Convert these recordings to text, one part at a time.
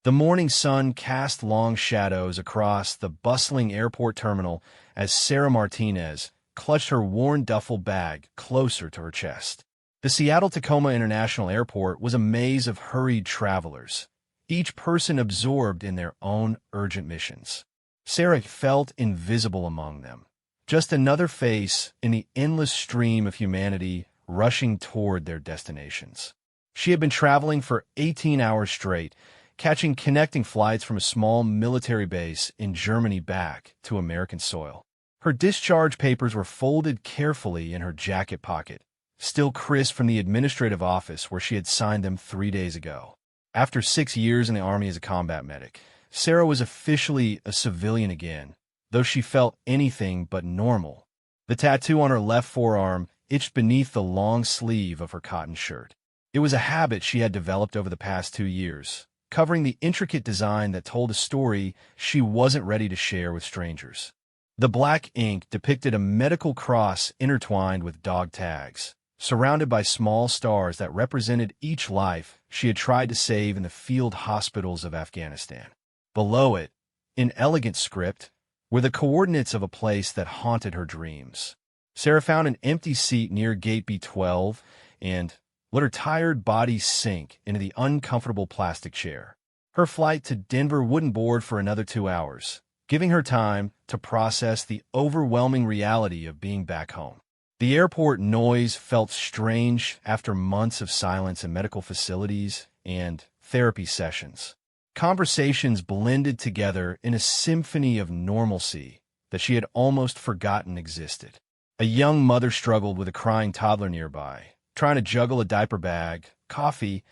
The morning sun cast long shadows across the bustling airport terminal as Sarah Martinez clutched her worn duffel bag closer to her chest. The Seattle-Tacoma International Airport was a maze of hurried travelers, each person absorbed in their own urgent missions. Sarah felt invisible among them, just another face in the endless stream of humanity rushing toward their destinations. She had been traveling for 18 hours straight, catching connecting flights from a small military base in Germany back to American soil. Her discharge papers were folded carefully in her jacket pocket, still crisp from the administrative office where she had signed them 3 days ago. After 6 years in the Army as a combat medic, Sarah was officially a civilian again, though she felt anything but normal. The tattoo on her left forearm itched beneath the long sleeve of her cotton shirt. It was a habit she had developed over the past 2 years, covering the intricate design that told a story she wasn't ready to share with strangers. The black ink depicted a medical cross intertwined with dog tags, surrounded by small stars that represented each life she had tried to save in the field hospitals of Afghanistan. Below it, in elegant script, were the coordinates of a place that haunted her dreams. Sarah found an empty seat near Gate B12 and let her tired body sink into the uncomfortable plastic chair. Her flight to Denver wouldn't board for another 2 hours, giving her time to process the overwhelming reality of being back home. The airport noise felt strange after months of silence in medical facilities and therapy sessions. Conversations blended together in a symphony of normalcy that she had almost forgotten existed. A young mother struggled with a crying toddler nearby, trying to juggle a diaper bag, coffee,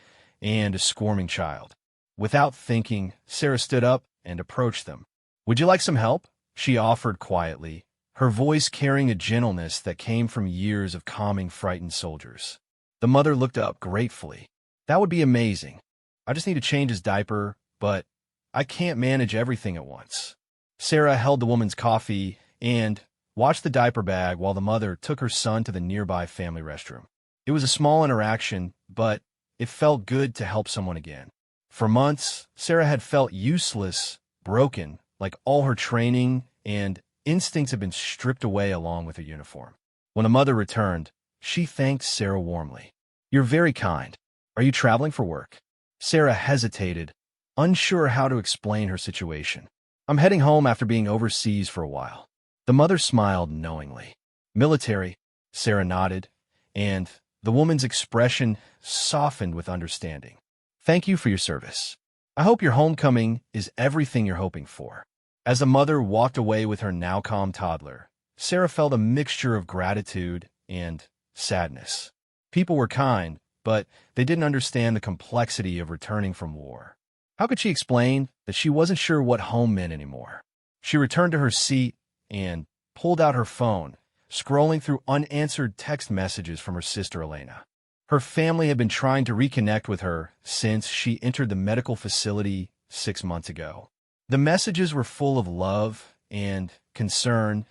and a squirming child. Without thinking, Sarah stood up and approached them. "Would you like some help?" she offered quietly, her voice carrying a gentleness that came from years of calming frightened soldiers. The mother looked up gratefully. "That would be amazing. I just need to change his diaper, but I can't manage everything at once." Sarah held the woman's coffee and watched the diaper bag while the mother took her son to the nearby family restroom. It was a small interaction, but it felt good to help someone again. For months, Sarah had felt useless, broken, like all her training and instincts had been stripped away along with her uniform. When the mother returned, she thanked Sarah warmly. "You're very kind. Are you traveling for work?" Sarah hesitated, unsure how to explain her situation. "I'm heading home after being overseas for a while." The mother smiled knowingly. "Military," Sarah nodded, and the woman's expression softened with understanding. "Thank you for your service. I hope your homecoming is everything you're hoping for." As the mother walked away with her now calm toddler, Sarah felt a mixture of gratitude and sadness. People were kind, but they didn't understand the complexity of returning from war. How could she explain that she wasn't sure what home meant anymore? She returned to her seat and pulled out her phone, scrolling through unanswered text messages from her sister Elena. Her family had been trying to reconnect with her since she entered the medical facility 6 months ago. The messages were full of love and concern,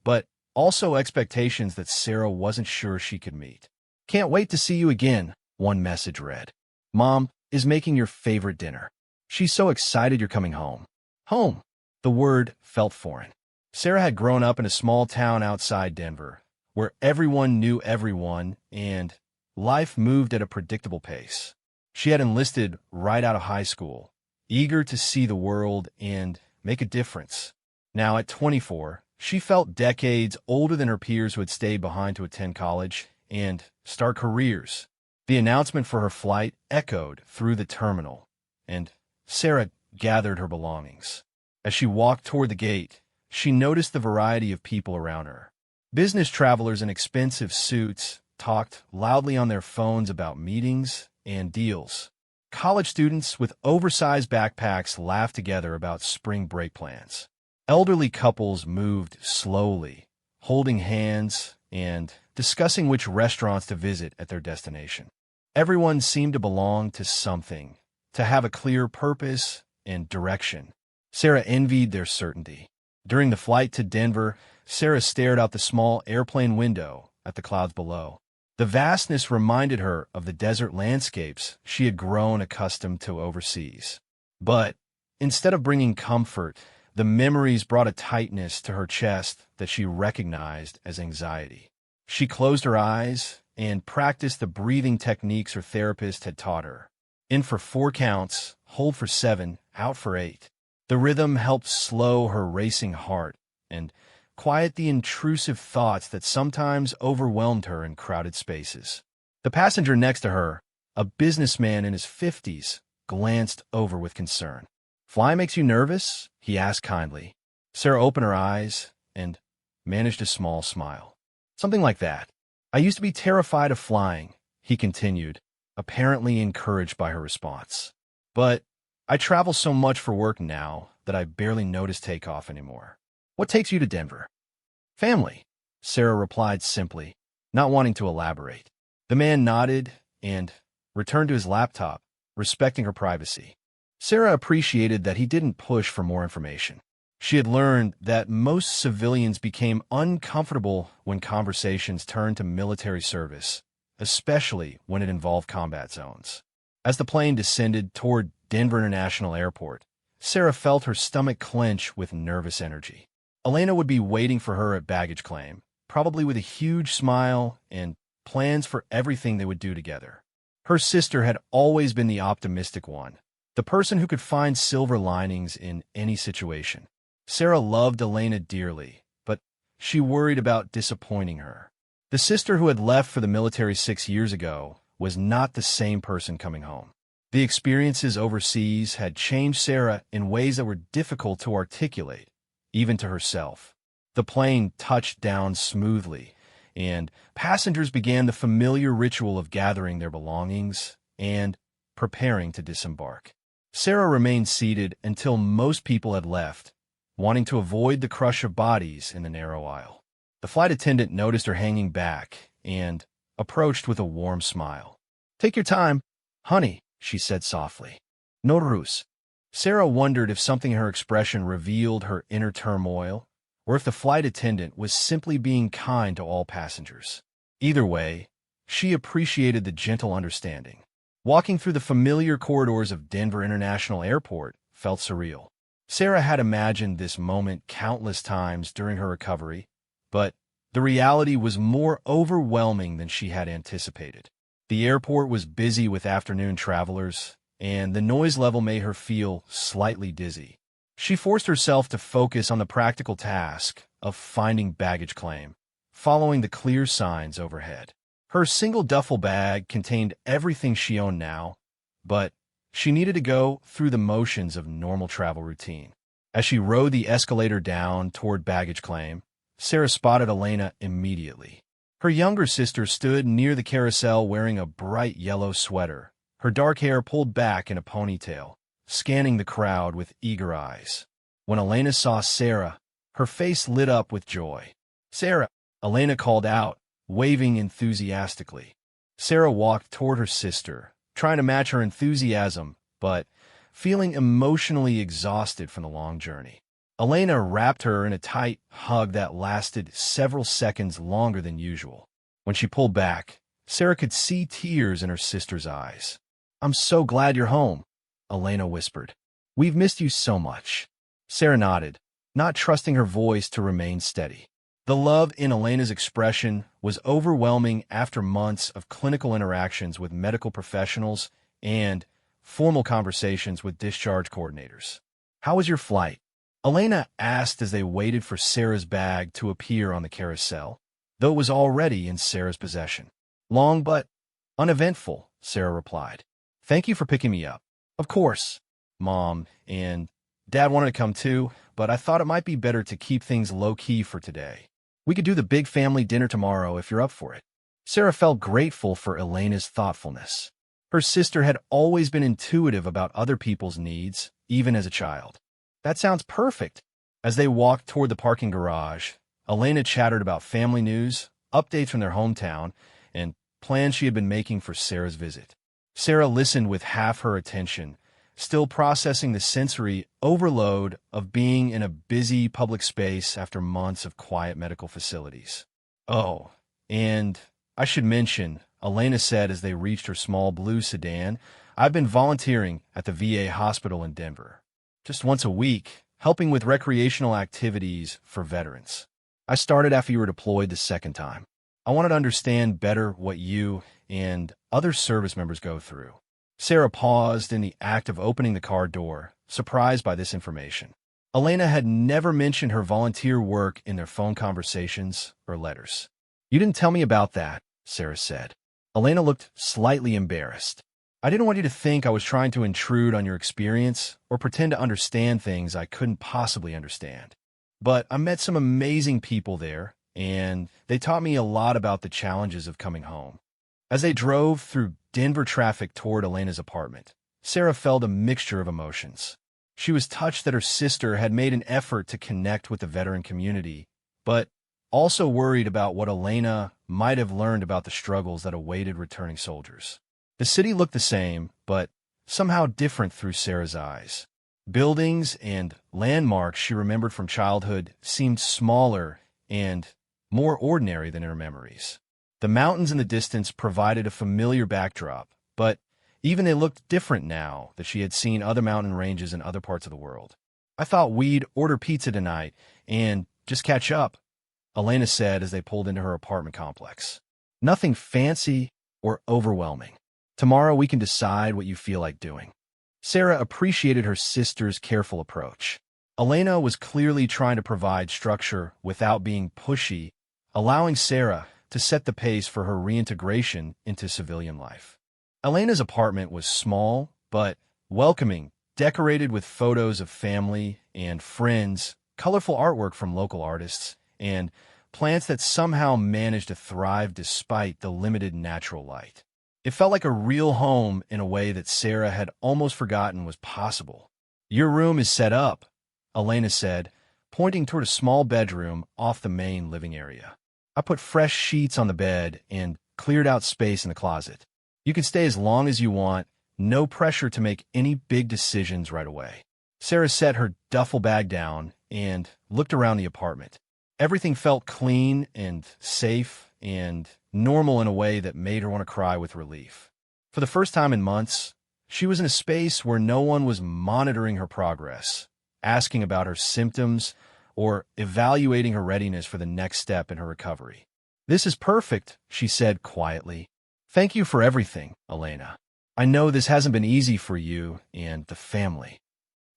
but also expectations that Sarah wasn't sure she could meet. "Can't wait to see you again," one message read. "Mom is making your favorite dinner. She's so excited you're coming home." Home. The word felt foreign. Sarah had grown up in a small town outside Denver, where everyone knew everyone and life moved at a predictable pace. She had enlisted right out of high school, eager to see the world and make a difference. Now, at 24, she felt decades older than her peers who had stayed behind to attend college and start careers. The announcement for her flight echoed through the terminal, and Sarah gathered her belongings. As she walked toward the gate, she noticed the variety of people around her. Business travelers in expensive suits talked loudly on their phones about meetings and deals. College students with oversized backpacks laughed together about spring break plans. Elderly couples moved slowly, holding hands and discussing which restaurants to visit at their destination. Everyone seemed to belong to something, to have a clear purpose and direction. Sarah envied their certainty. During the flight to Denver, Sarah stared out the small airplane window at the clouds below. The vastness reminded her of the desert landscapes she had grown accustomed to overseas. But instead of bringing comfort, the memories brought a tightness to her chest that she recognized as anxiety. She closed her eyes and practiced the breathing techniques her therapist had taught her. In for 4 counts, hold for 7, out for 8. The rhythm helped slow her racing heart and quiet the intrusive thoughts that sometimes overwhelmed her in crowded spaces. The passenger next to her, a businessman in his 50s, glanced over with concern. "Fly makes you nervous?" he asked kindly. Sarah opened her eyes and managed a small smile. "Something like that. I used to be terrified of flying," he continued, apparently encouraged by her response. "But I travel so much for work now that I barely notice takeoff anymore." "What takes you to Denver?" "Family," Sarah replied simply, not wanting to elaborate. The man nodded and returned to his laptop, respecting her privacy. Sarah appreciated that he didn't push for more information. She had learned that most civilians became uncomfortable when conversations turned to military service, especially when it involved combat zones. As the plane descended toward Denver International Airport, Sarah felt her stomach clench with nervous energy. Elena would be waiting for her at baggage claim, probably with a huge smile and plans for everything they would do together. Her sister had always been the optimistic one, the person who could find silver linings in any situation. Sarah loved Elena dearly, but she worried about disappointing her. The sister who had left for the military 6 years ago was not the same person coming home. The experiences overseas had changed Sarah in ways that were difficult to articulate, even to herself. The plane touched down smoothly, and passengers began the familiar ritual of gathering their belongings and preparing to disembark. Sarah remained seated until most people had left, wanting to avoid the crush of bodies in the narrow aisle. The flight attendant noticed her hanging back and approached with a warm smile. "Take your time, honey," she said softly. "No ruse." Sarah wondered if something in her expression revealed her inner turmoil, or if the flight attendant was simply being kind to all passengers. Either way, she appreciated the gentle understanding. Walking through the familiar corridors of Denver International Airport felt surreal. Sarah had imagined this moment countless times during her recovery, but the reality was more overwhelming than she had anticipated. The airport was busy with afternoon travelers, and the noise level made her feel slightly dizzy. She forced herself to focus on the practical task of finding baggage claim, following the clear signs overhead. Her single duffel bag contained everything she owned now, but she needed to go through the motions of normal travel routine. As she rode the escalator down toward baggage claim, Sarah spotted Elena immediately. Her younger sister stood near the carousel wearing a bright yellow sweater, her dark hair pulled back in a ponytail, scanning the crowd with eager eyes. When Elena saw Sarah, her face lit up with joy. "Sarah," Elena called out, waving enthusiastically. Sarah walked toward her sister, trying to match her enthusiasm, but feeling emotionally exhausted from the long journey. Elena wrapped her in a tight hug that lasted several seconds longer than usual. When she pulled back, Sarah could see tears in her sister's eyes. "I'm so glad you're home," Elena whispered. "We've missed you so much." Sarah nodded, not trusting her voice to remain steady. The love in Elena's expression was overwhelming after months of clinical interactions with medical professionals and formal conversations with discharge coordinators. "How was your flight?" Elena asked as they waited for Sarah's bag to appear on the carousel, though it was already in Sarah's possession. "Long but uneventful," Sarah replied. "Thank you for picking me up." "Of course. Mom and Dad wanted to come too, but I thought it might be better to keep things low-key for today. We could do the big family dinner tomorrow if you're up for it." Sarah felt grateful for Elena's thoughtfulness. Her sister had always been intuitive about other people's needs, even as a child. "That sounds perfect." As they walked toward the parking garage, Elena chattered about family news, updates from their hometown, and plans she had been making for Sarah's visit. Sarah listened with half her attention, still processing the sensory overload of being in a busy public space after months of quiet medical facilities. "Oh, and I should mention," Elena said as they reached her small blue sedan, I've been volunteering at the VA hospital in Denver, just once a week, helping with recreational activities for veterans. I started after you were deployed the second time. I wanted to understand better what you and other service members go through. Sarah paused in the act of opening the car door, surprised by this information. Elena had never mentioned her volunteer work in their phone conversations or letters. "You didn't tell me about that," Sarah said. Elena looked slightly embarrassed. "I didn't want you to think I was trying to intrude on your experience or pretend to understand things I couldn't possibly understand. But I met some amazing people there, and they taught me a lot about the challenges of coming home." As they drove through Denver traffic toward Elena's apartment, Sarah felt a mixture of emotions. She was touched that her sister had made an effort to connect with the veteran community, but also worried about what Elena might have learned about the struggles that awaited returning soldiers. The city looked the same, but somehow different through Sarah's eyes. Buildings and landmarks she remembered from childhood seemed smaller and more ordinary than in her memories. The mountains in the distance provided a familiar backdrop, but even they looked different now that she had seen other mountain ranges in other parts of the world. "I thought we'd order pizza tonight and just catch up," Elena said as they pulled into her apartment complex. "Nothing fancy or overwhelming. Tomorrow we can decide what you feel like doing." Sarah appreciated her sister's careful approach. Elena was clearly trying to provide structure without being pushy, allowing Sarah to set the pace for her reintegration into civilian life. Elena's apartment was small, but welcoming, decorated with photos of family and friends, colorful artwork from local artists, and plants that somehow managed to thrive despite the limited natural light. It felt like a real home in a way that Sarah had almost forgotten was possible. "Your room is set up," Elena said, pointing toward a small bedroom off the main living area. "I put fresh sheets on the bed and cleared out space in the closet. You can stay as long as you want, no pressure to make any big decisions right away." Sarah set her duffel bag down and looked around the apartment. Everything felt clean and safe and normal in a way that made her want to cry with relief. For the first time in months, she was in a space where no one was monitoring her progress, asking about her symptoms, or evaluating her readiness for the next step in her recovery. "This is perfect," she said quietly. "Thank you for everything, Elena. I know this hasn't been easy for you and the family."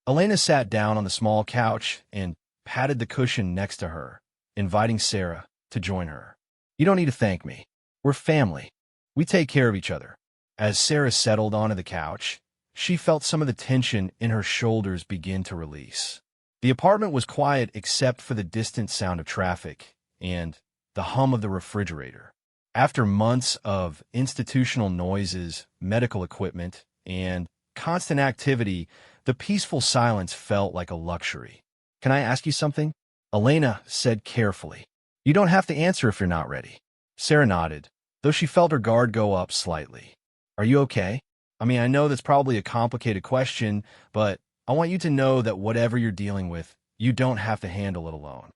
Elena sat down on the small couch and patted the cushion next to her, inviting Sarah to join her. "You don't need to thank me. We're family. We take care of each other." As Sarah settled onto the couch, she felt some of the tension in her shoulders begin to release. The apartment was quiet except for the distant sound of traffic and the hum of the refrigerator. After months of institutional noises, medical equipment, and constant activity, the peaceful silence felt like a luxury. "Can I ask you something?" Elena said carefully. "You don't have to answer if you're not ready." Sarah nodded, though she felt her guard go up slightly. "Are you okay? I mean, I know that's probably a complicated question, but I want you to know that whatever you're dealing with, you don't have to handle it alone."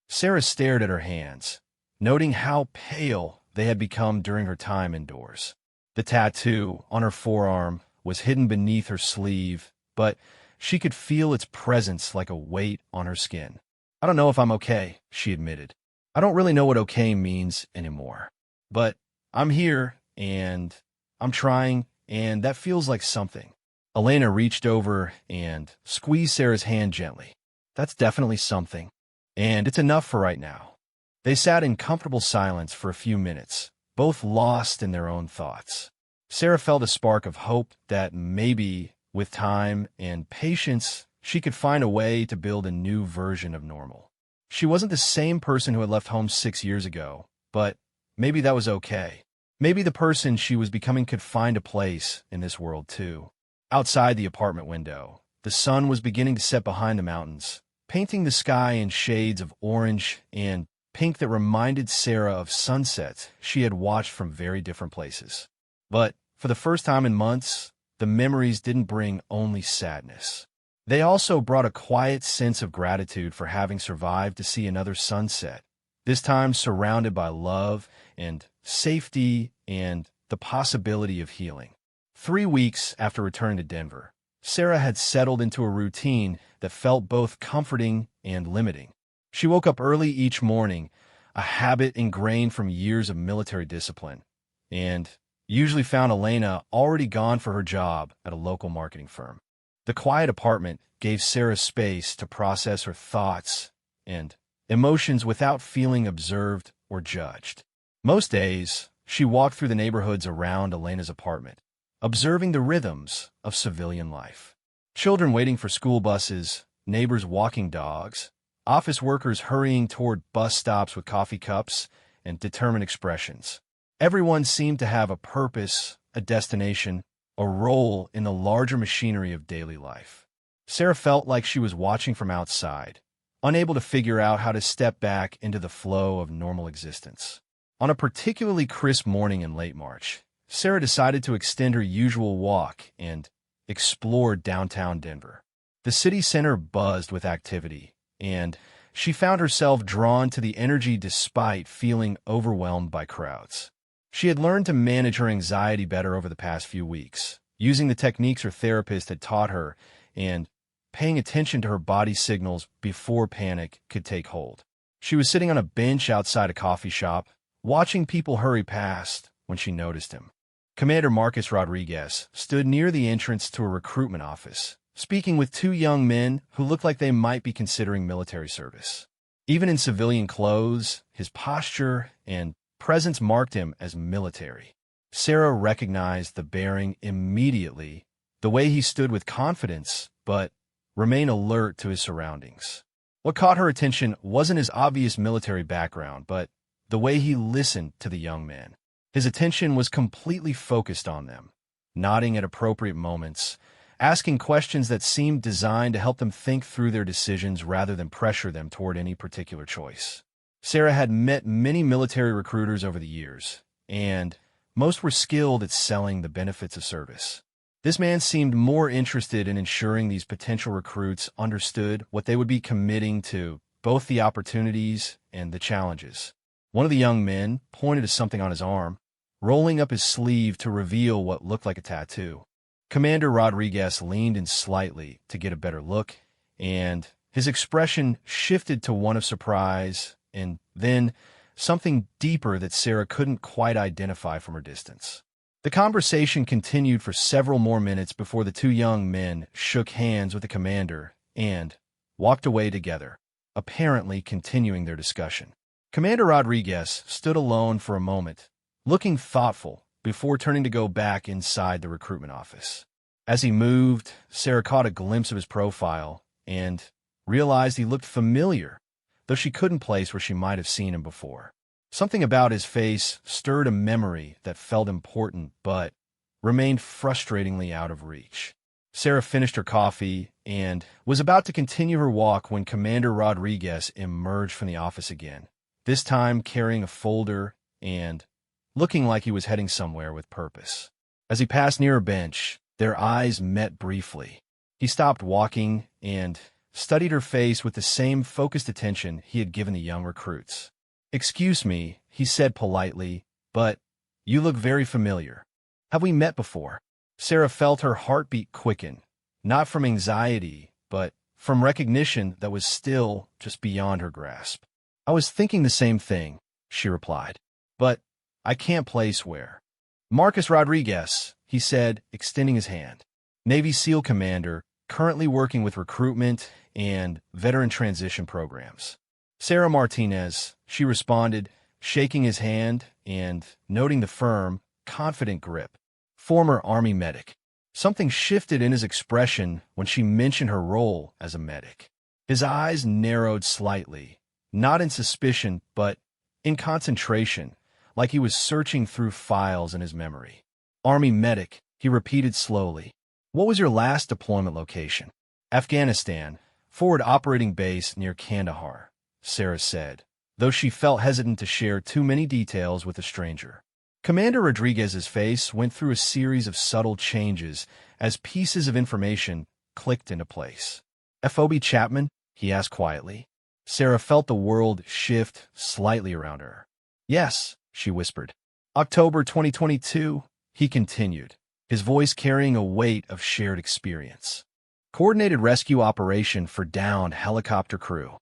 Sarah stared at her hands, noting how pale they had become during her time indoors. The tattoo on her forearm was hidden beneath her sleeve, but she could feel its presence like a weight on her skin. "I don't know if I'm okay," she admitted. "I don't really know what okay means anymore. But I'm here, and I'm trying, and that feels like something." Elena reached over and squeezed Sarah's hand gently. "That's definitely something, and it's enough for right now." They sat in comfortable silence for a few minutes, both lost in their own thoughts. Sarah felt a spark of hope that maybe, with time and patience, she could find a way to build a new version of normal. She wasn't the same person who had left home 6 years ago, but maybe that was okay. Maybe the person she was becoming could find a place in this world too. Outside the apartment window, the sun was beginning to set behind the mountains, painting the sky in shades of orange and pink that reminded Sarah of sunsets she had watched from very different places. But for the first time in months, the memories didn't bring only sadness. They also brought a quiet sense of gratitude for having survived to see another sunset, this time surrounded by love and safety and the possibility of healing. 3 weeks after returning to Denver, Sarah had settled into a routine that felt both comforting and limiting. She woke up early each morning, a habit ingrained from years of military discipline, and usually found Elena already gone for her job at a local marketing firm. The quiet apartment gave Sarah space to process her thoughts and emotions without feeling observed or judged. Most days, she walked through the neighborhoods around Elena's apartment, observing the rhythms of civilian life. Children waiting for school buses, neighbors walking dogs, office workers hurrying toward bus stops with coffee cups and determined expressions. Everyone seemed to have a purpose, a destination, a role in the larger machinery of daily life. Sarah felt like she was watching from outside, unable to figure out how to step back into the flow of normal existence. On a particularly crisp morning in late March, Sarah decided to extend her usual walk and explore downtown Denver. The city center buzzed with activity, and she found herself drawn to the energy despite feeling overwhelmed by crowds. She had learned to manage her anxiety better over the past few weeks, using the techniques her therapist had taught her and paying attention to her body signals before panic could take hold. She was sitting on a bench outside a coffee shop, watching people hurry past when she noticed him. Commander Marcus Rodriguez stood near the entrance to a recruitment office, speaking with two young men who looked like they might be considering military service. Even in civilian clothes, his posture and presence marked him as military. Sarah recognized the bearing immediately, the way he stood with confidence, but remained alert to his surroundings. What caught her attention wasn't his obvious military background, but the way he listened to the young man. His attention was completely focused on them, nodding at appropriate moments, asking questions that seemed designed to help them think through their decisions rather than pressure them toward any particular choice. Sarah had met many military recruiters over the years, and most were skilled at selling the benefits of service. This man seemed more interested in ensuring these potential recruits understood what they would be committing to, both the opportunities and the challenges. One of the young men pointed to something on his arm, rolling up his sleeve to reveal what looked like a tattoo. Commander Rodriguez leaned in slightly to get a better look, and his expression shifted to one of surprise and then something deeper that Sarah couldn't quite identify from her distance. The conversation continued for several more minutes before the two young men shook hands with the commander and walked away together, apparently continuing their discussion. Commander Rodriguez stood alone for a moment, looking thoughtful before turning to go back inside the recruitment office. As he moved, Sarah caught a glimpse of his profile and realized he looked familiar, though she couldn't place where she might have seen him before. Something about his face stirred a memory that felt important but remained frustratingly out of reach. Sarah finished her coffee and was about to continue her walk when Commander Rodriguez emerged from the office again, this time carrying a folder and looking like he was heading somewhere with purpose. As he passed near a bench, their eyes met briefly. He stopped walking and studied her face with the same focused attention he had given the young recruits. "Excuse me," he said politely, "but you look very familiar. Have we met before?" Sarah felt her heartbeat quicken, not from anxiety, but from recognition that was still just beyond her grasp. "I was thinking the same thing," she replied, "but I can't place where." "Marcus Rodriguez," he said, extending his hand. "Navy SEAL commander, currently working with recruitment and veteran transition programs." "Sarah Martinez," she responded, shaking his hand and noting the firm, confident grip. "Former Army medic." Something shifted in his expression when she mentioned her role as a medic. His eyes narrowed slightly, not in suspicion, but in concentration, like he was searching through files in his memory. "Army medic," he repeated slowly. "What was your last deployment location?" "Afghanistan, forward operating base near Kandahar," Sarah said, though she felt hesitant to share too many details with a stranger. Commander Rodriguez's face went through a series of subtle changes as pieces of information clicked into place. "FOB Chapman?" he asked quietly. Sarah felt the world shift slightly around her. "Yes," she whispered. "October 2022, he continued, his voice carrying a weight of shared experience. Coordinated rescue operation for downed helicopter crew.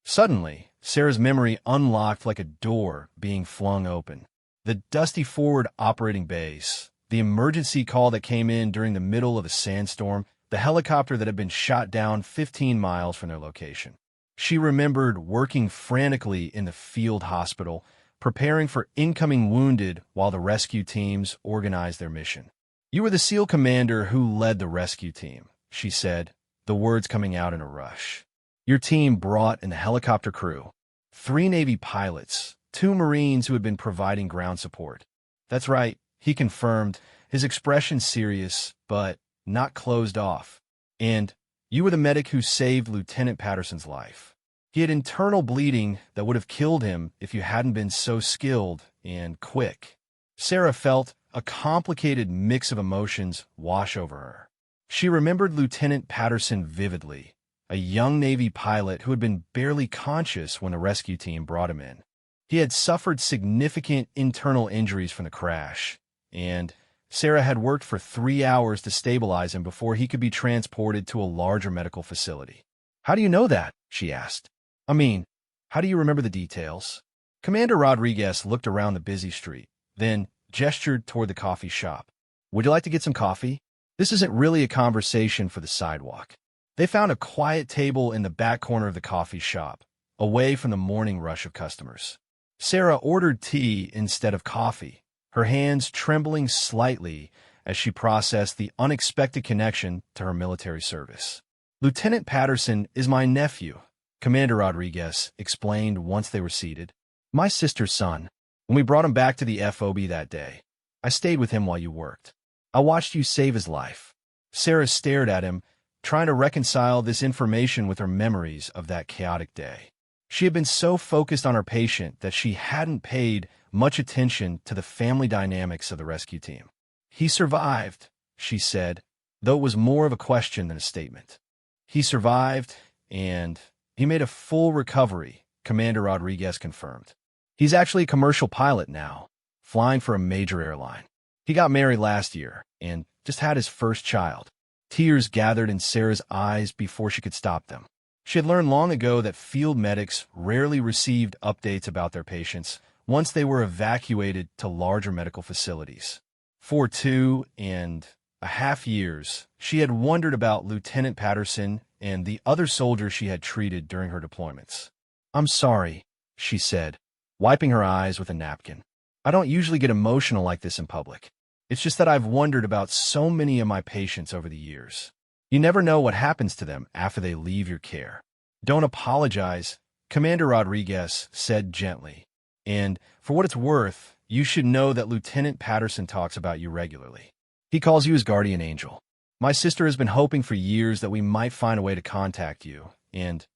Suddenly, Sarah's memory unlocked like a door being flung open. The dusty forward operating base, the emergency call that came in during the middle of a sandstorm, the helicopter that had been shot down 15 miles from their location. She remembered working frantically in the field hospital, preparing for incoming wounded while the rescue teams organized their mission. "You were the SEAL commander who led the rescue team," she said, the words coming out in a rush. "Your team brought in the helicopter crew, 3 Navy pilots, 2 Marines who had been providing ground support." "That's right," he confirmed, his expression serious, but not closed off. "And you were the medic who saved Lieutenant Patterson's life. He had internal bleeding that would have killed him if you hadn't been so skilled and quick." Sarah felt a complicated mix of emotions wash over her. She remembered Lieutenant Patterson vividly, a young Navy pilot who had been barely conscious when the rescue team brought him in. He had suffered significant internal injuries from the crash, and Sarah had worked for 3 hours to stabilize him before he could be transported to a larger medical facility. "How do you know that?" she asked. "I mean, how do you remember the details?" Commander Rodriguez looked around the busy street, then gestured toward the coffee shop. "Would you like to get some coffee?" This isn't really a conversation for the sidewalk. They found a quiet table in the back corner of the coffee shop, away from the morning rush of customers. Sarah ordered tea instead of coffee, her hands trembling slightly as she processed the unexpected connection to her military service. "Lieutenant Patterson is my nephew," Commander Rodriguez explained once they were seated. "My sister's son. When we brought him back to the FOB that day, I stayed with him while you worked. I watched you save his life." Sarah stared at him, trying to reconcile this information with her memories of that chaotic day. She had been so focused on her patient that she hadn't paid much attention to the family dynamics of the rescue team. "He survived," she said, though it was more of a question than a statement. "He survived, and he made a full recovery," Commander Rodriguez confirmed. "He's actually a commercial pilot now, flying for a major airline. He got married last year and just had his first child." Tears gathered in Sarah's eyes before she could stop them. She had learned long ago that field medics rarely received updates about their patients once they were evacuated to larger medical facilities. For 2.5 years, she had wondered about Lieutenant Patterson and the other soldiers she had treated during her deployments. "I'm sorry," she said, wiping her eyes with a napkin. "I don't usually get emotional like this in public. It's just that I've wondered about so many of my patients over the years. You never know what happens to them after they leave your care." "Don't apologize," Commander Rodriguez said gently. "And for what it's worth, you should know that Lieutenant Patterson talks about you regularly. He calls you his guardian angel. My sister has been hoping for years that we might find a way to contact you and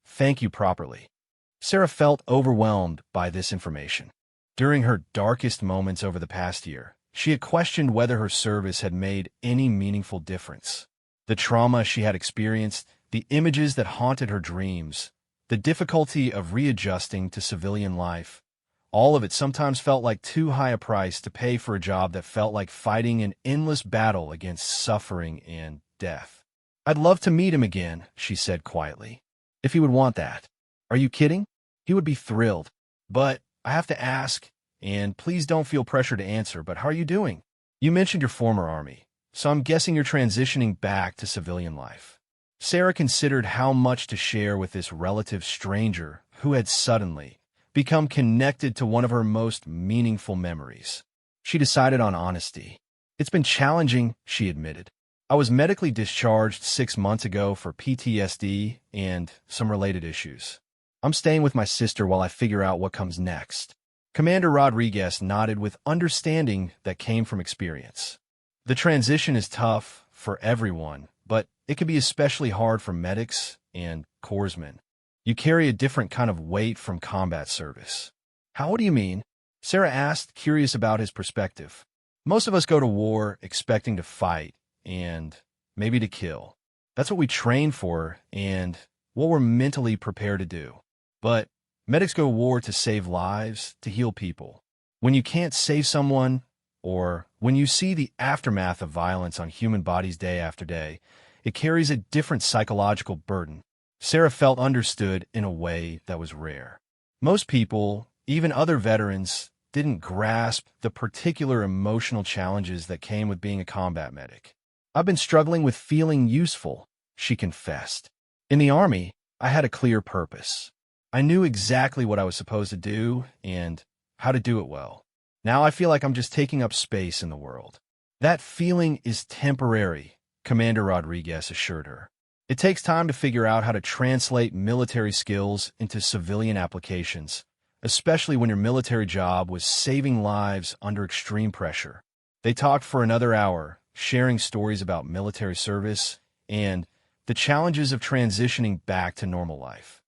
thank you properly." Sarah felt overwhelmed by this information. During her darkest moments over the past year, she had questioned whether her service had made any meaningful difference. The trauma she had experienced, the images that haunted her dreams, the difficulty of readjusting to civilian life, all of it sometimes felt like too high a price to pay for a job that felt like fighting an endless battle against suffering and death. "I'd love to meet him again," she said quietly. "If he would want that." "Are you kidding?" "He would be thrilled. But I have to ask, and please don't feel pressure to answer, but how are you doing? You mentioned your former army, so I'm guessing you're transitioning back to civilian life." Sarah considered how much to share with this relative stranger who had suddenly become connected to one of her most meaningful memories. She decided on honesty. "It's been challenging," she admitted. "I was medically discharged 6 months ago for PTSD and some related issues. I'm staying with my sister while I figure out what comes next." Commander Rodriguez nodded with understanding that came from experience. "The transition is tough for everyone, but it can be especially hard for medics and corpsmen. You carry a different kind of weight from combat service." "How do you mean?" Sarah asked, curious about his perspective. "Most of us go to war expecting to fight and maybe to kill. That's what we train for and what we're mentally prepared to do. But medics go to war to save lives, to heal people. When you can't save someone, or When you see the aftermath of violence on human bodies day after day, it carries a different psychological burden. Sarah felt understood in a way that was rare. Most people, even other veterans, didn't grasp the particular emotional challenges that came with being a combat medic. "I've been struggling with feeling useful," she confessed. "In the Army, I had a clear purpose. I knew exactly what I was supposed to do and how to do it well. Now I feel like I'm just taking up space in the world." "That feeling is temporary," Commander Rodriguez assured her. "It takes time to figure out how to translate military skills into civilian applications, especially when your military job was saving lives under extreme pressure." They talked for another hour, sharing stories about military service and the challenges of transitioning back to normal life.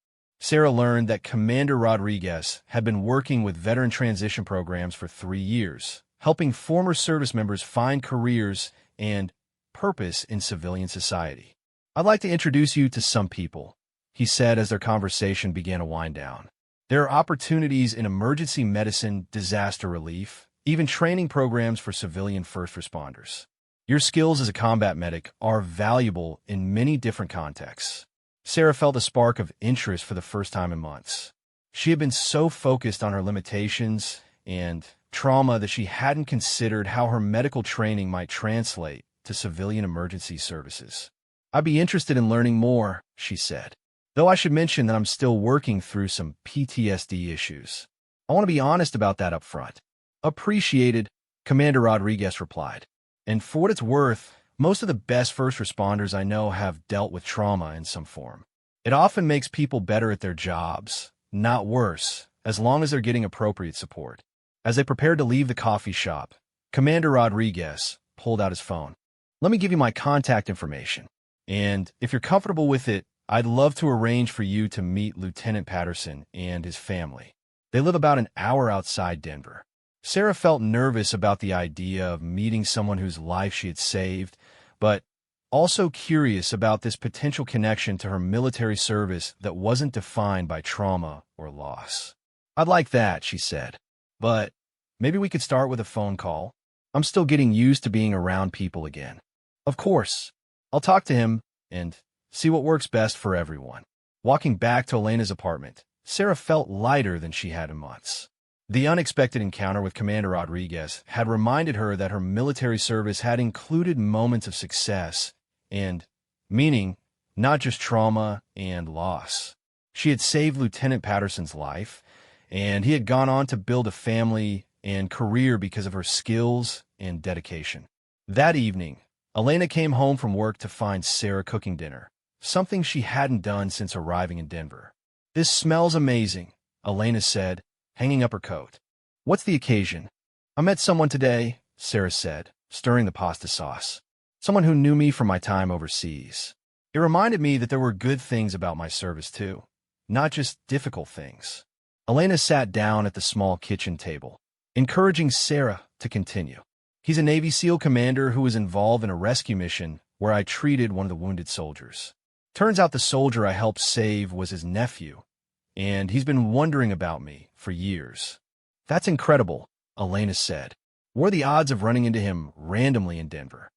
Sarah learned that Commander Rodriguez had been working with veteran transition programs for 3 years, helping former service members find careers and purpose in civilian society. "I'd like to introduce you to some people," he said as their conversation began to wind down. "There are opportunities in emergency medicine, disaster relief, even training programs for civilian first responders. Your skills as a combat medic are valuable in many different contexts." Sarah felt a spark of interest for the first time in months. She had been so focused on her limitations and trauma that she hadn't considered how her medical training might translate to civilian emergency services. "I'd be interested in learning more," she said, "though I should mention that I'm still working through some PTSD issues. I want to be honest about that up front." "Appreciated," Commander Rodriguez replied. "And for what it's worth, most of the best first responders I know have dealt with trauma in some form. It often makes people better at their jobs, not worse, as long as they're getting appropriate support." As they prepared to leave the coffee shop, Commander Rodriguez pulled out his phone. "Let me give you my contact information. And if you're comfortable with it, I'd love to arrange for you to meet Lieutenant Patterson and his family. They live about an hour outside Denver." Sarah felt nervous about the idea of meeting someone whose life she had saved, but also curious about this potential connection to her military service that wasn't defined by trauma or loss. "I'd like that," she said, "but maybe we could start with a phone call. I'm still getting used to being around people again." "Of course. I'll talk to him and see what works best for everyone." Walking back to Elena's apartment, Sarah felt lighter than she had in months. The unexpected encounter with Commander Rodriguez had reminded her that her military service had included moments of success and meaning, not just trauma and loss. She had saved Lieutenant Patterson's life, and he had gone on to build a family and career because of her skills and dedication. That evening, Elena came home from work to find Sarah cooking dinner, something she hadn't done since arriving in Denver. "This smells amazing," Elena said, hanging up her coat. "What's the occasion?" "I met someone today," Sarah said, stirring the pasta sauce. "Someone who knew me from my time overseas. It reminded me that there were good things about my service too, not just difficult things." Elena sat down at the small kitchen table, encouraging Sarah to continue. "He's a Navy SEAL commander who was involved in a rescue mission where I treated one of the wounded soldiers. Turns out the soldier I helped save was his nephew, and he's been wondering about me for years." "That's incredible," Elena said. "What are the odds of running into him randomly in Denver?"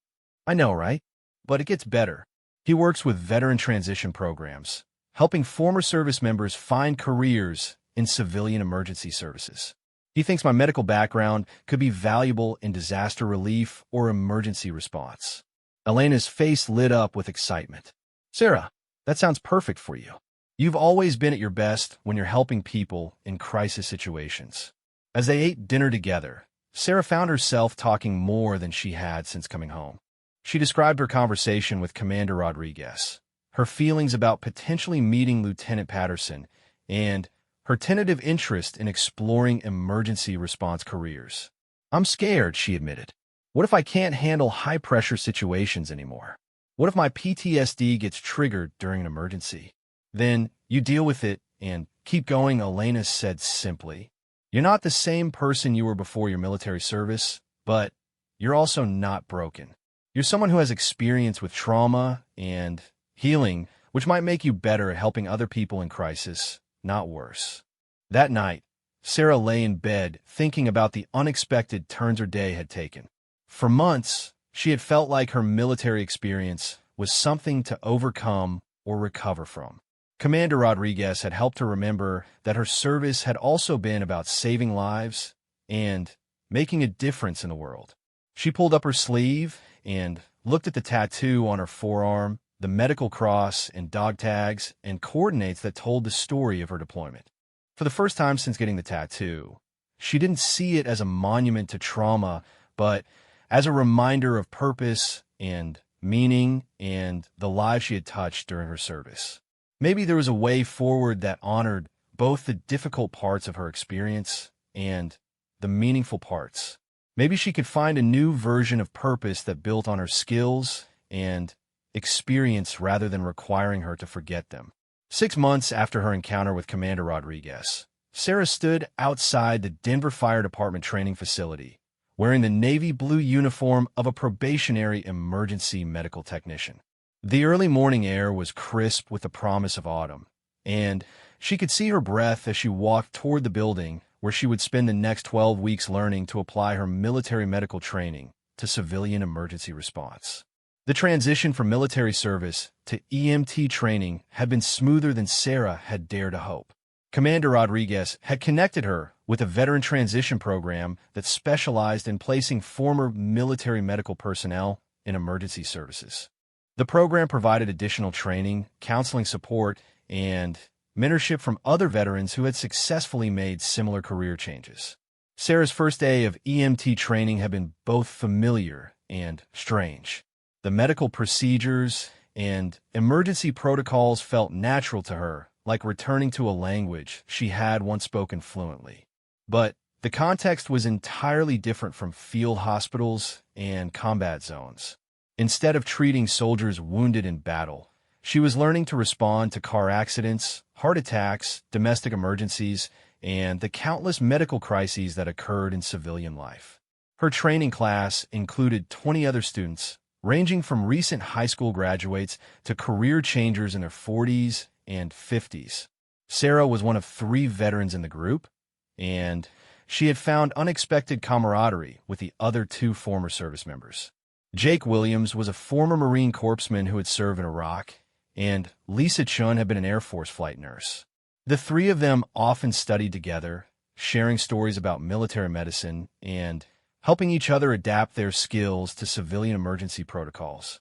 "I know, right? But it gets better. He works with veteran transition programs, helping former service members find careers in civilian emergency services. He thinks my medical background could be valuable in disaster relief or emergency response." Elena's face lit up with excitement. "Sarah, that sounds perfect for you. You've always been at your best when you're helping people in crisis situations." As they ate dinner together, Sarah found herself talking more than she had since coming home. She described her conversation with Commander Rodriguez, her feelings about potentially meeting Lieutenant Patterson, and her tentative interest in exploring emergency response careers. "I'm scared," she admitted. "What if I can't handle high-pressure situations anymore? What if my PTSD gets triggered during an emergency?" "Then you deal with it and keep going," Elena said simply. "You're not the same person you were before your military service, but you're also not broken. You're someone who has experience with trauma and healing, which might make you better at helping other people in crisis, not worse." That night, Sarah lay in bed thinking about the unexpected turns her day had taken. For months, she had felt like her military experience was something to overcome or recover from. Commander Rodriguez had helped her remember that her service had also been about saving lives and making a difference in the world. She pulled up her sleeve and looked at the tattoo on her forearm, the medical cross and dog tags and coordinates that told the story of her deployment. For the first time since getting the tattoo, she didn't see it as a monument to trauma, but as a reminder of purpose and meaning and the lives she had touched during her service. Maybe there was a way forward that honored both the difficult parts of her experience and the meaningful parts. Maybe she could find a new version of purpose that built on her skills and experience rather than requiring her to forget them. 6 months after her encounter with Commander Rodriguez, Sarah stood outside the Denver Fire Department training facility, wearing the navy blue uniform of a probationary emergency medical technician. The early morning air was crisp with the promise of autumn, and she could see her breath as she walked toward the building where she would spend the next 12 weeks learning to apply her military medical training to civilian emergency response. The transition from military service to EMT training had been smoother than Sarah had dared to hope. Commander Rodriguez had connected her with a veteran transition program that specialized in placing former military medical personnel in emergency services. The program provided additional training, counseling support, and mentorship from other veterans who had successfully made similar career changes. Sarah's first day of EMT training had been both familiar and strange. The medical procedures and emergency protocols felt natural to her, like returning to a language she had once spoken fluently. But the context was entirely different from field hospitals and combat zones. Instead of treating soldiers wounded in battle, she was learning to respond to car accidents, heart attacks, domestic emergencies, and the countless medical crises that occurred in civilian life. Her training class included 20 other students, ranging from recent high school graduates to career changers in their 40s and 50s. Sarah was one of 3 veterans in the group, and she had found unexpected camaraderie with the other 2 former service members. Jake Williams was a former Marine Corpsman who had served in Iraq, and Lisa Chun had been an Air Force flight nurse. The 3 of them often studied together, sharing stories about military medicine and helping each other adapt their skills to civilian emergency protocols.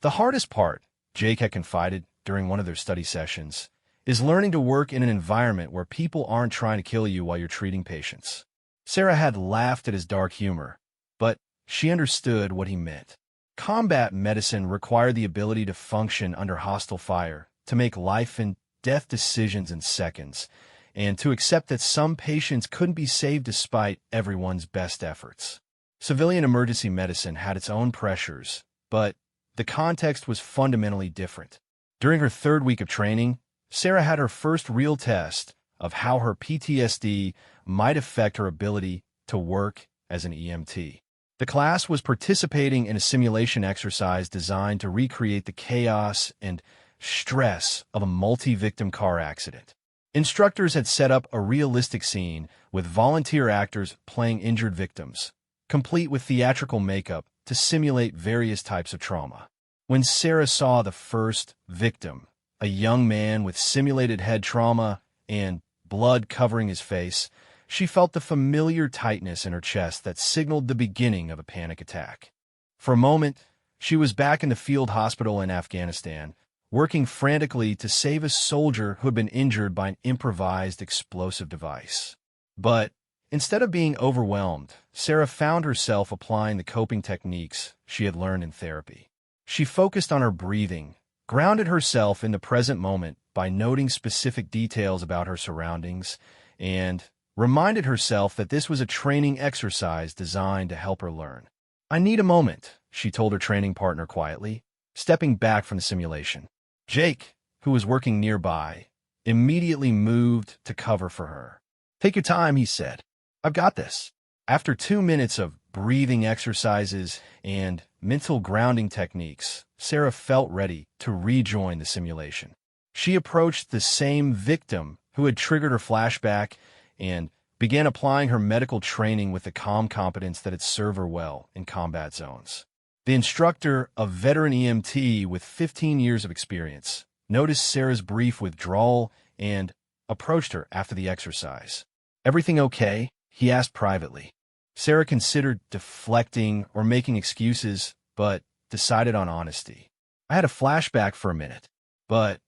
The hardest part, Jake had confided during one of their study sessions, is learning to work in an environment where people aren't trying to kill you while you're treating patients. Sarah had laughed at his dark humor, but she understood what he meant. Combat medicine required the ability to function under hostile fire, to make life and death decisions in seconds, and to accept that some patients couldn't be saved despite everyone's best efforts. Civilian emergency medicine had its own pressures, but the context was fundamentally different. During her 3rd week of training, Sarah had her first real test of how her PTSD might affect her ability to work as an EMT. The class was participating in a simulation exercise designed to recreate the chaos and stress of a multi-victim car accident. Instructors had set up a realistic scene with volunteer actors playing injured victims, complete with theatrical makeup to simulate various types of trauma. When Sarah saw the first victim, a young man with simulated head trauma and blood covering his face, she felt the familiar tightness in her chest that signaled the beginning of a panic attack. For a moment, she was back in the field hospital in Afghanistan, working frantically to save a soldier who had been injured by an improvised explosive device. But instead of being overwhelmed, Sarah found herself applying the coping techniques she had learned in therapy. She focused on her breathing, grounded herself in the present moment by noting specific details about her surroundings, and reminded herself that this was a training exercise designed to help her learn. "I need a moment," she told her training partner quietly, stepping back from the simulation. Jake, who was working nearby, immediately moved to cover for her. "Take your time," he said. "I've got this." After 2 minutes of breathing exercises and mental grounding techniques, Sarah felt ready to rejoin the simulation. She approached the same victim who had triggered her flashback and began applying her medical training with the calm competence that had served her well in combat zones. The instructor, a veteran EMT with 15 years of experience, noticed Sarah's brief withdrawal and approached her after the exercise. "Everything okay?" he asked privately. Sarah considered deflecting or making excuses, but decided on honesty. "I had a flashback for a minute, but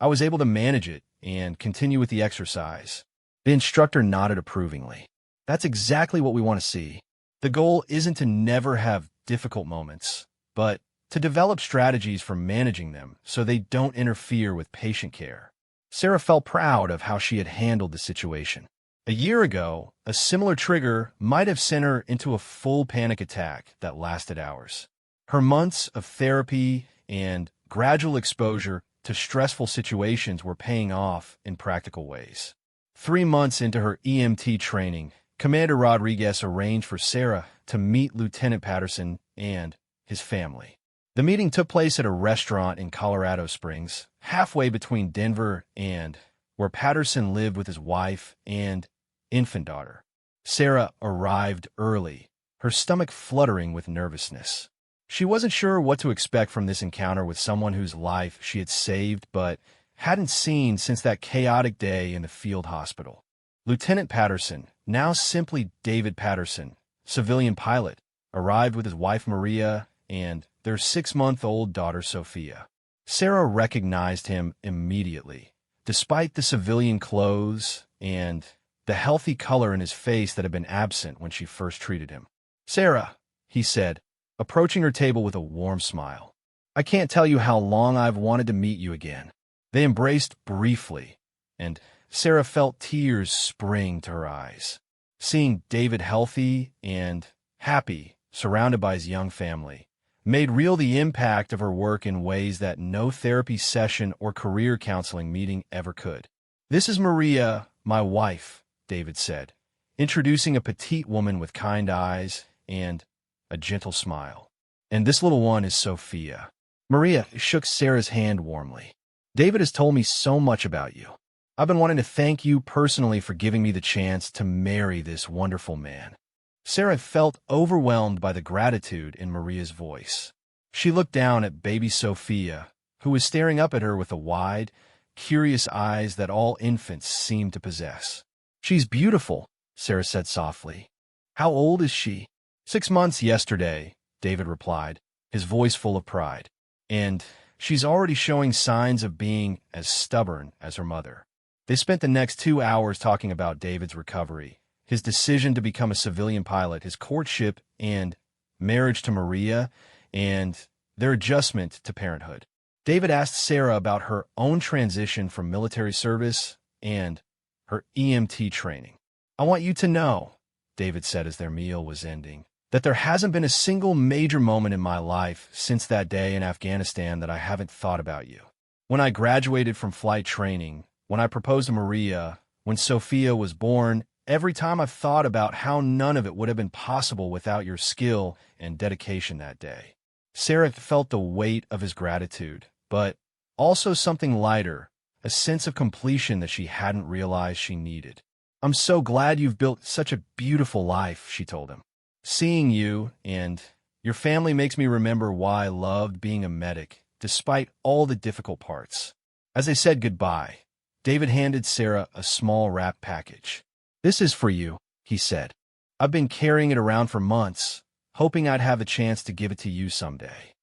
I was able to manage it and continue with the exercise." The instructor nodded approvingly. "That's exactly what we want to see. The goal isn't to never have difficult moments, but to develop strategies for managing them so they don't interfere with patient care." Sarah felt proud of how she had handled the situation. A year ago, a similar trigger might have sent her into a full panic attack that lasted hours. Her months of therapy and gradual exposure to stressful situations were paying off in practical ways. 3 months into her EMT training, Commander Rodriguez arranged for Sarah to meet Lieutenant Patterson and his family. The meeting took place at a restaurant in Colorado Springs, halfway between Denver and where Patterson lived with his wife and infant daughter. Sarah arrived early, her stomach fluttering with nervousness. She wasn't sure what to expect from this encounter with someone whose life she had saved but hadn't seen since that chaotic day in the field hospital. Lieutenant Patterson, now simply David Patterson, civilian pilot, arrived with his wife Maria and their 6-month-old daughter Sophia. Sarah recognized him immediately, despite the civilian clothes and the healthy color in his face that had been absent when she first treated him. "Sarah," he said, approaching her table with a warm smile. "I can't tell you how long I've wanted to meet you again." They embraced briefly, and Sarah felt tears spring to her eyes. Seeing David healthy and happy, surrounded by his young family, made real the impact of her work in ways that no therapy session or career counseling meeting ever could. "This is Maria, my wife," David said, introducing a petite woman with kind eyes and a gentle smile. "And this little one is Sophia." Maria shook Sarah's hand warmly. "David has told me so much about you. I've been wanting to thank you personally for giving me the chance to marry this wonderful man." Sarah felt overwhelmed by the gratitude in Maria's voice. She looked down at baby Sophia, who was staring up at her with the wide, curious eyes that all infants seem to possess. "She's beautiful," Sarah said softly. "How old is she?" 6 months yesterday, David replied, his voice full of pride. "And she's already showing signs of being as stubborn as her mother." They spent the next 2 hours talking about David's recovery, his decision to become a civilian pilot, his courtship and marriage to Maria, and their adjustment to parenthood. David asked Sarah about her own transition from military service and her EMT training. "I want you to know," David said as their meal was ending, "that there hasn't been a single major moment in my life since that day in Afghanistan that I haven't thought about you. When I graduated from flight training, when I proposed to Maria, when Sophia was born, every time I've thought about how none of it would have been possible without your skill and dedication that day." Sarah felt the weight of his gratitude, but also something lighter, a sense of completion that she hadn't realized she needed. "I'm so glad you've built such a beautiful life," she told him. "Seeing you and your family makes me remember why I loved being a medic, despite all the difficult parts." As they said goodbye, David handed Sarah a small wrap package. "This is for you," he said. "I've been carrying it around for months, hoping I'd have a chance to give it to you someday."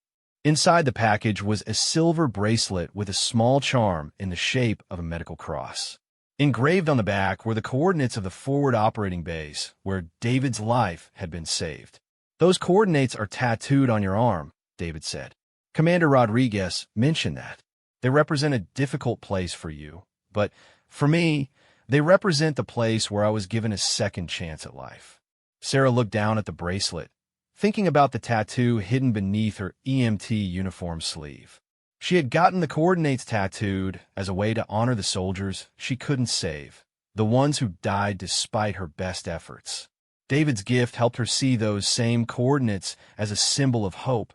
Inside the package was a silver bracelet with a small charm in the shape of a medical cross. Engraved on the back were the coordinates of the forward operating base where David's life had been saved. "Those coordinates are tattooed on your arm," David said. "Commander Rodriguez mentioned that. They represent a difficult place for you, but for me, they represent the place where I was given a second chance at life." Sarah looked down at the bracelet, thinking about the tattoo hidden beneath her EMT uniform sleeve. She had gotten the coordinates tattooed as a way to honor the soldiers she couldn't save, the ones who died despite her best efforts. David's gift helped her see those same coordinates as a symbol of hope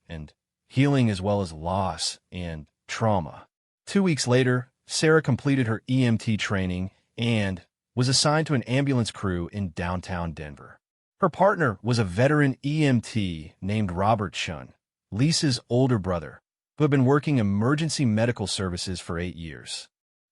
and healing as well as loss and trauma. 2 weeks later, Sarah completed her EMT training and, was assigned to an ambulance crew in downtown Denver. Her partner was a veteran EMT named Robert Shun, Lisa's older brother, who had been working emergency medical services for 8 years.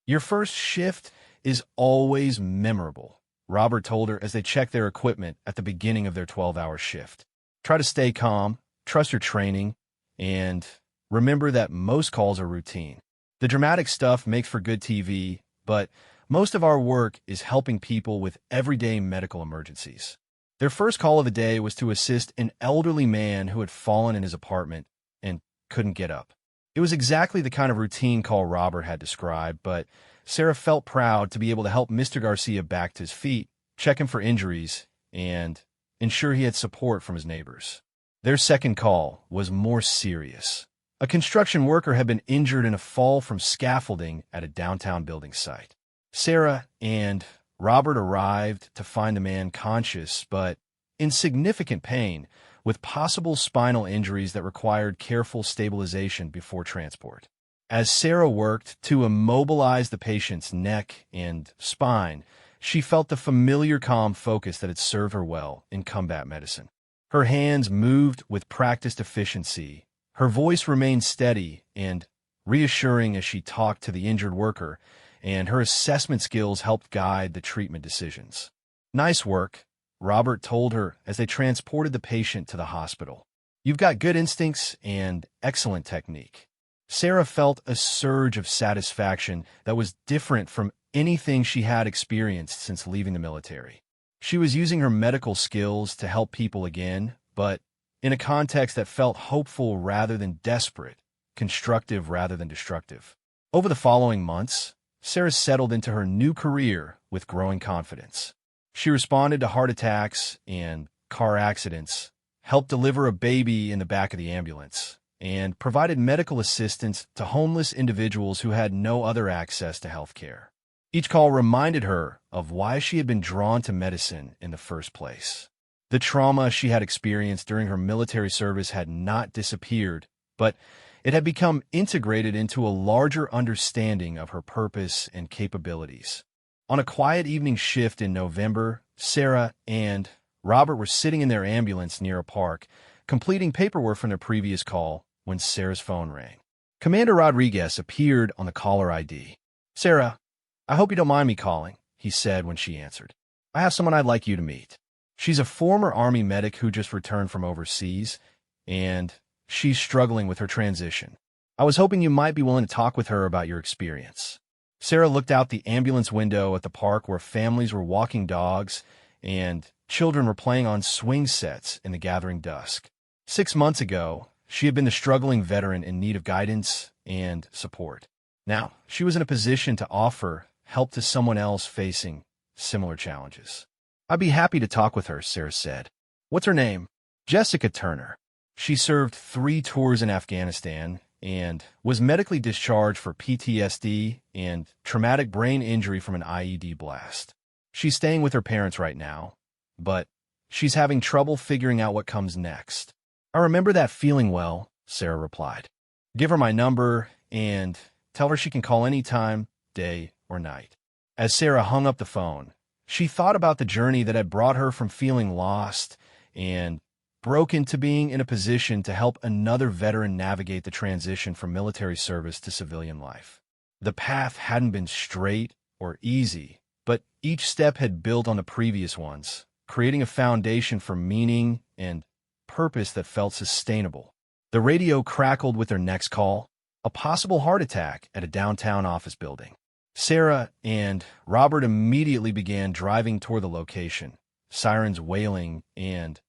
"Your first shift is always memorable," Robert told her as they checked their equipment at the beginning of their 12-hour shift. "Try to stay calm, trust your training, and remember that most calls are routine. The dramatic stuff makes for good TV, but most of our work is helping people with everyday medical emergencies." Their first call of the day was to assist an elderly man who had fallen in his apartment and couldn't get up. It was exactly the kind of routine call Robert had described, but Sarah felt proud to be able to help Mr. Garcia back to his feet, check him for injuries, and ensure he had support from his neighbors. Their second call was more serious. A construction worker had been injured in a fall from scaffolding at a downtown building site. Sarah and Robert arrived to find the man conscious but in significant pain, with possible spinal injuries that required careful stabilization before transport. As Sarah worked to immobilize the patient's neck and spine, she felt the familiar calm focus that had served her well in combat medicine. Her hands moved with practiced efficiency. Her voice remained steady and reassuring as she talked to the injured worker, and her assessment skills helped guide the treatment decisions. "Nice work," Robert told her as they transported the patient to the hospital. "You've got good instincts and excellent technique." Sarah felt a surge of satisfaction that was different from anything she had experienced since leaving the military. She was using her medical skills to help people again, but in a context that felt hopeful rather than desperate, constructive rather than destructive. Over the following months, Sarah settled into her new career with growing confidence. She responded to heart attacks and car accidents, helped deliver a baby in the back of the ambulance, and provided medical assistance to homeless individuals who had no other access to health care. Each call reminded her of why she had been drawn to medicine in the first place. The trauma she had experienced during her military service had not disappeared, but it had become integrated into a larger understanding of her purpose and capabilities. On a quiet evening shift in November, Sarah and Robert were sitting in their ambulance near a park, completing paperwork from their previous call when Sarah's phone rang. Commander Rodriguez appeared on the caller ID. "Sarah, I hope you don't mind me calling," he said when she answered. "I have someone I'd like you to meet. She's a former Army medic who just returned from overseas, and she's struggling with her transition. I was hoping you might be willing to talk with her about your experience." Sarah looked out the ambulance window at the park where families were walking dogs and children were playing on swing sets in the gathering dusk. 6 months ago, she had been the struggling veteran in need of guidance and support. Now, she was in a position to offer help to someone else facing similar challenges. "I'd be happy to talk with her," Sarah said. "What's her name?" "Jessica Turner. She served 3 tours in Afghanistan and was medically discharged for PTSD and traumatic brain injury from an IED blast. She's staying with her parents right now, but she's having trouble figuring out what comes next." "I remember that feeling well," Sarah replied. "Give her my number and tell her she can call anytime, day or night." As Sarah hung up the phone, she thought about the journey that had brought her from feeling lost and broken to being in a position to help another veteran navigate the transition from military service to civilian life. The path hadn't been straight or easy, but each step had built on the previous ones, creating a foundation for meaning and purpose that felt sustainable. The radio crackled with their next call, a possible heart attack at a downtown office building. Sarah and Robert immediately began driving toward the location, sirens wailing and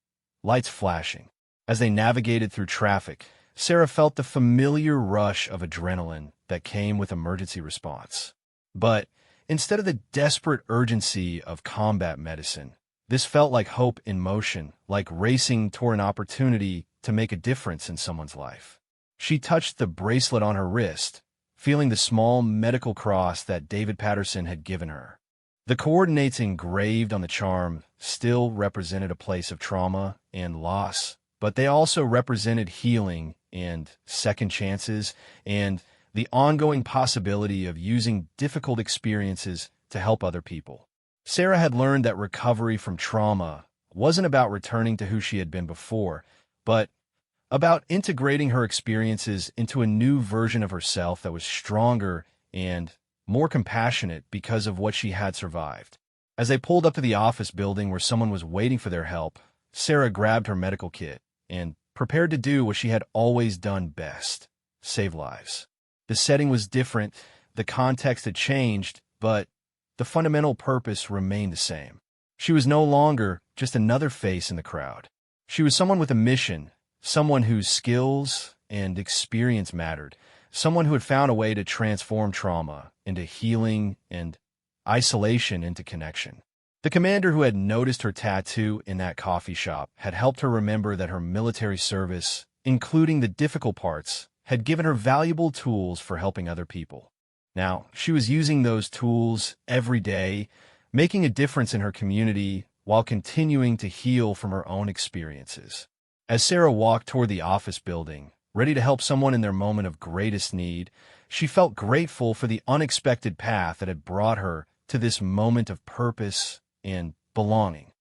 lights flashing. As they navigated through traffic, Sarah felt the familiar rush of adrenaline that came with emergency response. But instead of the desperate urgency of combat medicine, this felt like hope in motion, like racing toward an opportunity to make a difference in someone's life. She touched the bracelet on her wrist, feeling the small medical cross that David Patterson had given her. The coordinates engraved on the charm still represented a place of trauma and loss, but they also represented healing and second chances and the ongoing possibility of using difficult experiences to help other people. Sarah had learned that recovery from trauma wasn't about returning to who she had been before, but about integrating her experiences into a new version of herself that was stronger and more compassionate because of what she had survived. As they pulled up to the office building where someone was waiting for their help, Sarah grabbed her medical kit and prepared to do what she had always done best: save lives. The setting was different, the context had changed, but the fundamental purpose remained the same. She was no longer just another face in the crowd. She was someone with a mission, someone whose skills and experience mattered, someone who had found a way to transform trauma into healing and isolation into connection. The commander who had noticed her tattoo in that coffee shop had helped her remember that her military service, including the difficult parts, had given her valuable tools for helping other people. Now, she was using those tools every day, making a difference in her community while continuing to heal from her own experiences. As Sarah walked toward the office building, ready to help someone in their moment of greatest need, she felt grateful for the unexpected path that had brought her to this moment of purpose and belonging.